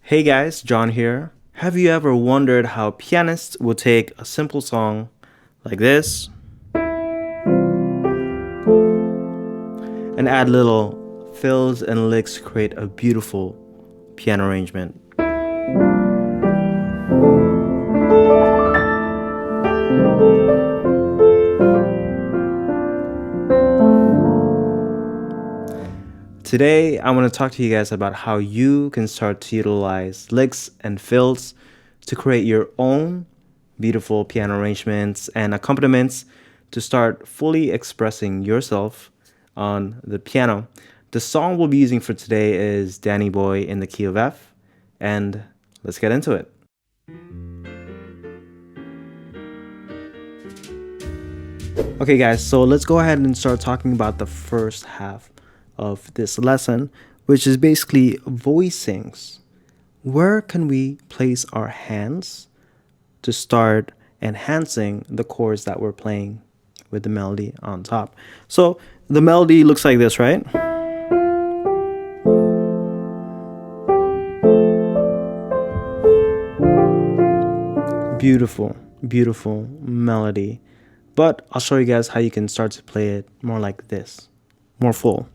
Hey guys, John here. Have you ever wondered how pianists will take a simple song like this and add little fills and licks to create a beautiful piano arrangement? Today, I want to talk to you guys about how you can start to utilize licks and fills to create your own beautiful piano arrangements and accompaniments to start fully expressing yourself on the piano. The song we'll be using for today is Danny Boy in the key of F, and let's get into it. Okay guys, so let's go ahead and start talking about the first half of this lesson, which is basically voicings. Where can we place our hands to start enhancing the chords that we're playing with the melody on top? So the melody looks like this, right? Beautiful, beautiful melody. But I'll show you guys how you can start to play it more like this, more full.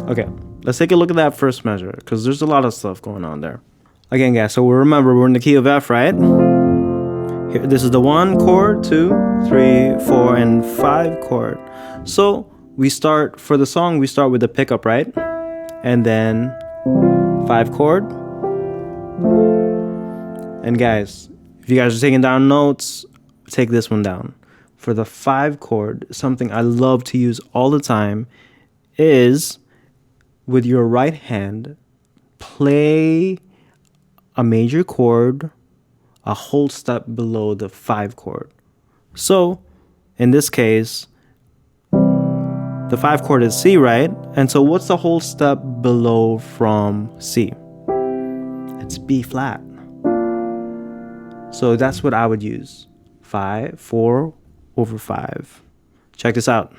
Okay, let's take a look at that first measure because there's a lot of stuff going on there. Again, guys, so remember we're in the key of F, right? Here, this is the 1 chord, 2, 3, 4, and 5 chord. So we start for the song. We start with the pickup, right? And then 5 chord. And guys, if you guys are taking down notes, take this one down. For the 5 chord, something I love to use all the time is with your right hand, play a major chord a whole step below the 5 chord. So in this case, the 5 chord is C, right? And so what's the whole step below from C? It's B flat. So that's what I would use. 4 over 5. Check this out.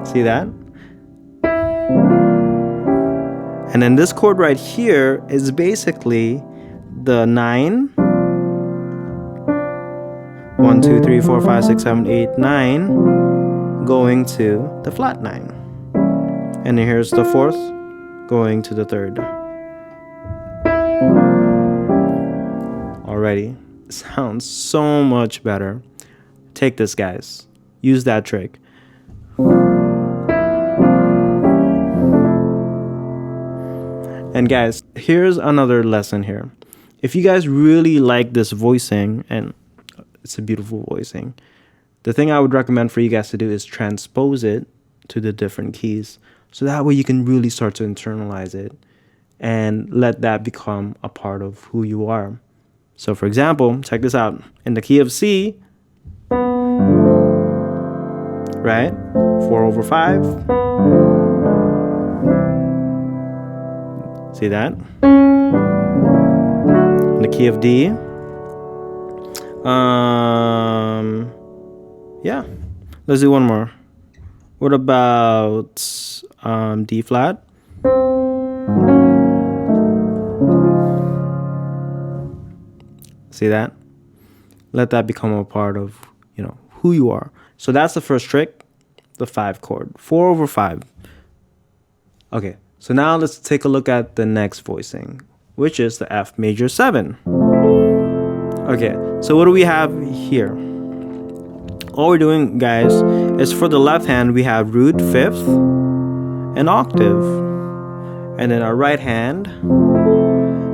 See that? And then this chord right here is basically the 9. 1, 2, 3, 4, 5, 6, 7, 8, 9 going to the flat 9. And then here's the 4th going to the 3rd. Already sounds so much better. Take this, guys. Use that trick. And guys, here's another lesson here. If you guys really like this voicing, and it's a beautiful voicing, the thing I would recommend for you guys to do is transpose it to the different keys. So that way you can really start to internalize it and let that become a part of who you are. So for example, check this out. In the key of C, right? 4 over 5. See that? In the key of D. Yeah. Let's do one more. What about D flat? See that? Let that become a part of, who you are. So that's the first trick, the 5 chord. 4 over 5. Okay, so now let's take a look at the next voicing, which is the F major 7. Okay, so what do we have here? All we're doing, guys, is for the left hand, we have root, 5th, and octave. And then our right hand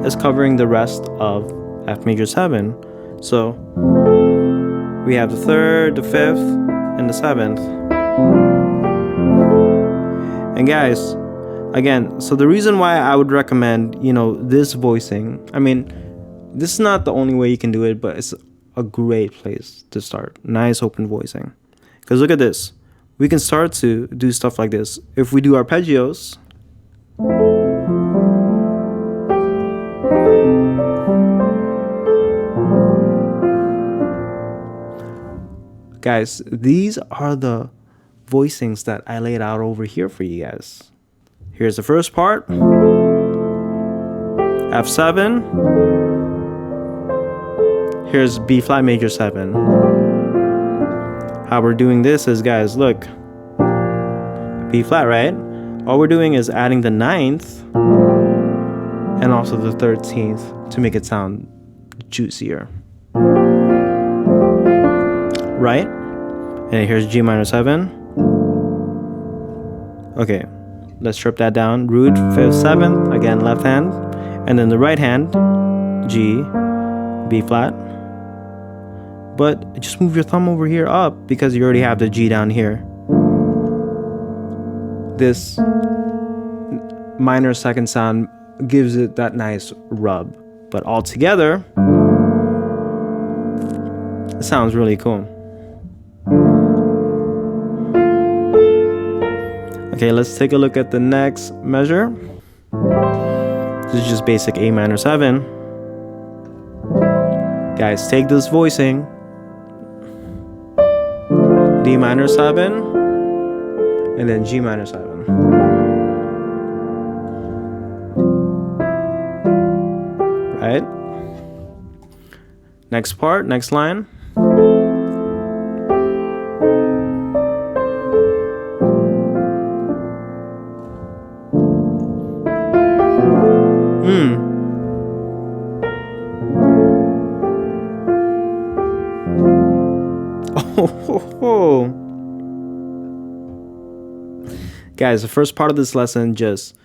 is covering the rest of F major 7. So we have the 3rd, the 5th, and the 7th. And guys, again, so the reason why I would recommend, this voicing, this is not the only way you can do it, but it's a great place to start. Nice open voicing. Because look at this. We can start to do stuff like this. If we do arpeggios, Guys, these are the voicings that I laid out over here for you guys. Here's the first part. F7. Here's B flat major 7. How we're doing this is, guys, look. B flat, right? All we're doing is adding the 9th and also the 13th to make it sound juicier. Right? And here's G minor 7. Okay, let's strip that down. Root, 5th, 7th, again left hand. And then the right hand, G, B flat. But just move your thumb over here up because you already have the G down here. This minor second sound gives it that nice rub. But all together, it sounds really cool. Okay, let's take a look at the next measure. This is just basic A minor 7. Guys, take this voicing. D minor 7. And then G minor 7. Right? Next part, next line. Oh. Guys, the first part of this lesson, just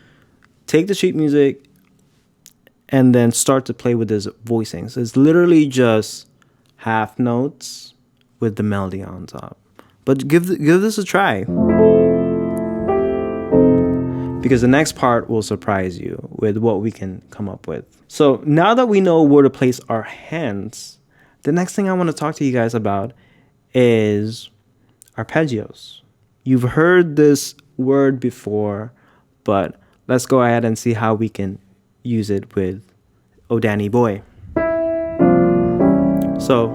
take the sheet music and then start to play with this voicings. It's literally just half notes with the melody on top. But give this a try. Because the next part will surprise you with what we can come up with. So now that we know where to place our hands, the next thing I want to talk to you guys about is arpeggios. You've heard this word before, but let's go ahead and see how we can use it with Oh Danny Boy. So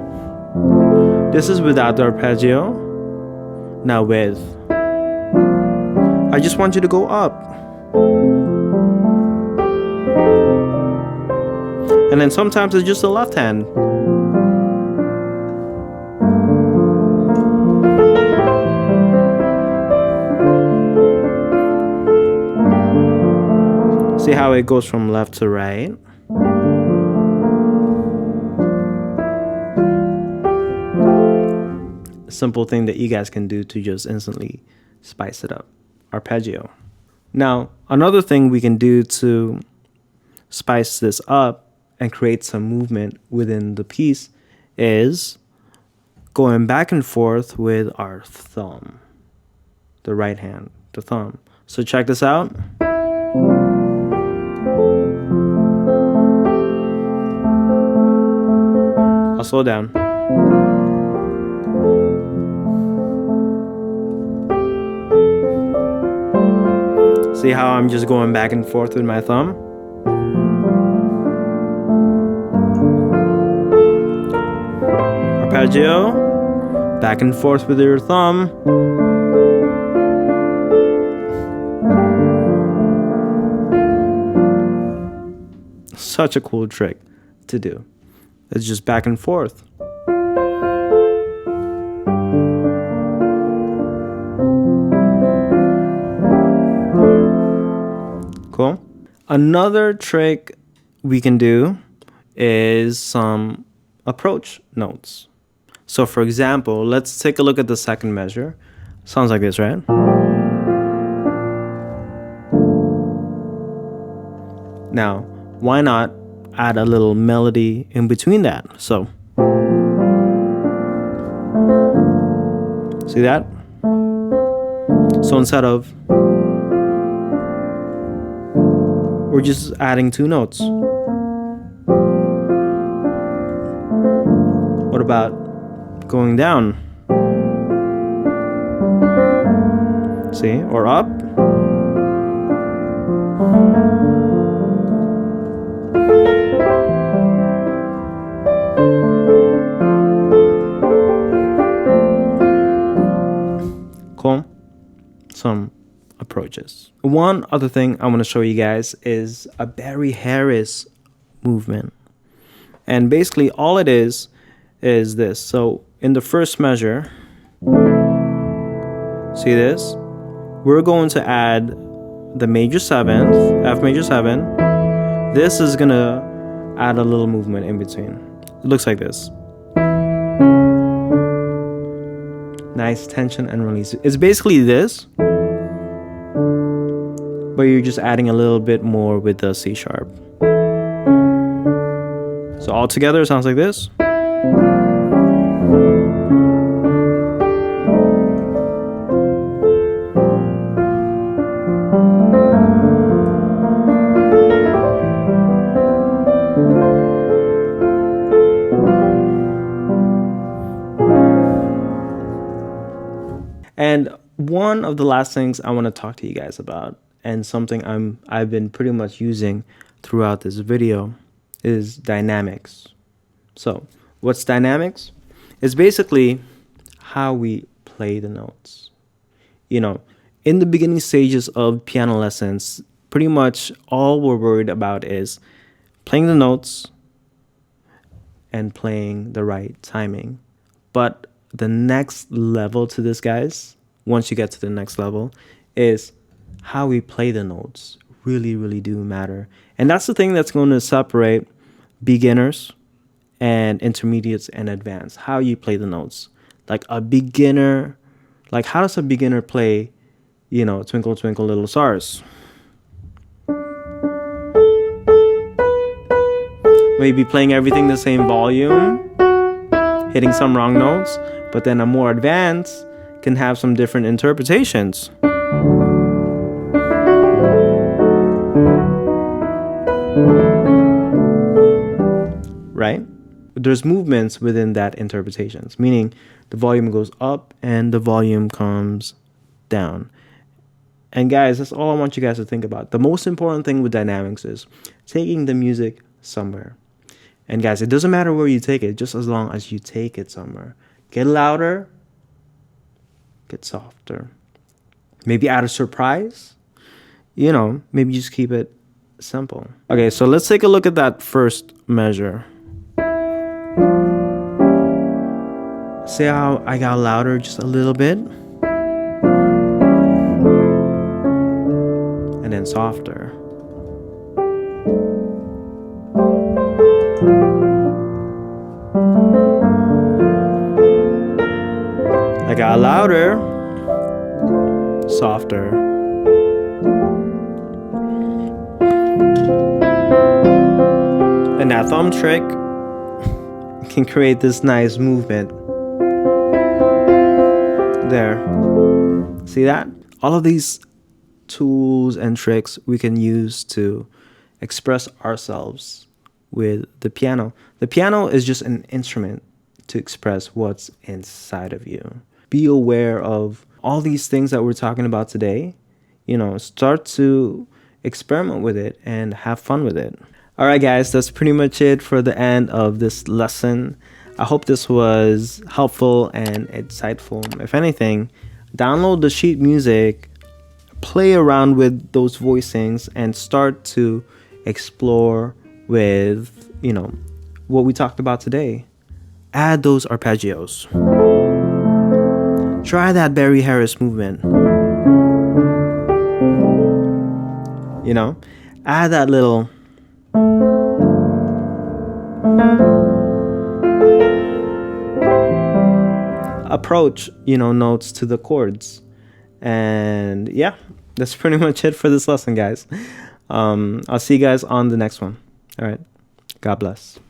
this is without the arpeggio. Now with, I just want you to go up. And then sometimes it's just the left hand. See how it goes from left to right? A simple thing that you guys can do to just instantly spice it up. Arpeggio. Now, another thing we can do to spice this up and create some movement within the piece is going back and forth with our thumb. The right hand, the thumb. So check this out. I'll slow down. See how I'm just going back and forth with my thumb? Arpeggio, back and forth with your thumb. Such a cool trick to do. It's just back and forth. Cool. Another trick we can do is some approach notes. So for example, let's take a look at the second measure. Sounds like this, right? Now, why not add a little melody in between that? So, see that? So instead of, we're just adding two notes. What about going down? See? Or up? some approaches. One other thing I want to show you guys is a Barry Harris movement. And basically all it is this. So in the first measure, see this? We're going to add the major 7th, F major 7. This is going to add a little movement in between. It looks like this. Nice tension and release. It's basically this, but you're just adding a little bit more with the C sharp. So all together it sounds like this. And one of the last things I want to talk to you guys about, and something I've been pretty much using throughout this video, is dynamics. So what's dynamics? It's basically how we play the notes. You know, in the beginning stages of piano lessons, pretty much all we're worried about is playing the notes and playing the right timing. But the next level to this, guys, once you get to the next level, is how we play the notes really do matter. And that's the thing that's going to separate beginners and intermediates and advanced. How you play the notes. Like a beginner, like how does a beginner play, you know, Twinkle Twinkle Little Stars? Maybe playing everything the same volume, hitting some wrong notes, but then a more advanced can have some different interpretations. Right? There's movements within that interpretations, meaning the volume goes up and the volume comes down. And guys, that's all I want you guys to think about. The most important thing with dynamics is taking the music somewhere. And guys, it doesn't matter where you take it, just as long as you take it somewhere. Get louder, get softer. Maybe add a surprise. You know, maybe just keep it simple. Okay, so let's take a look at that first measure. See how I got louder just a little bit? And then softer. I got louder, softer. And that thumb trick can create this nice movement. There. See that? All of these tools and tricks we can use to express ourselves with the piano. The piano is just an instrument to express what's inside of you. Be aware of all these things that we're talking about today. You know, start to experiment with it and have fun with it. All right, guys, that's pretty much it for the end of this lesson. I hope this was helpful and insightful. If anything, download the sheet music, play around with those voicings, and start to explore with, you know, what we talked about today. Add those arpeggios. Try that Barry Harris movement. You know, add that little approach, you know, notes to the chords. And yeah, that's pretty much it for this lesson, guys. I'll see you guys on the next one. All right. God bless.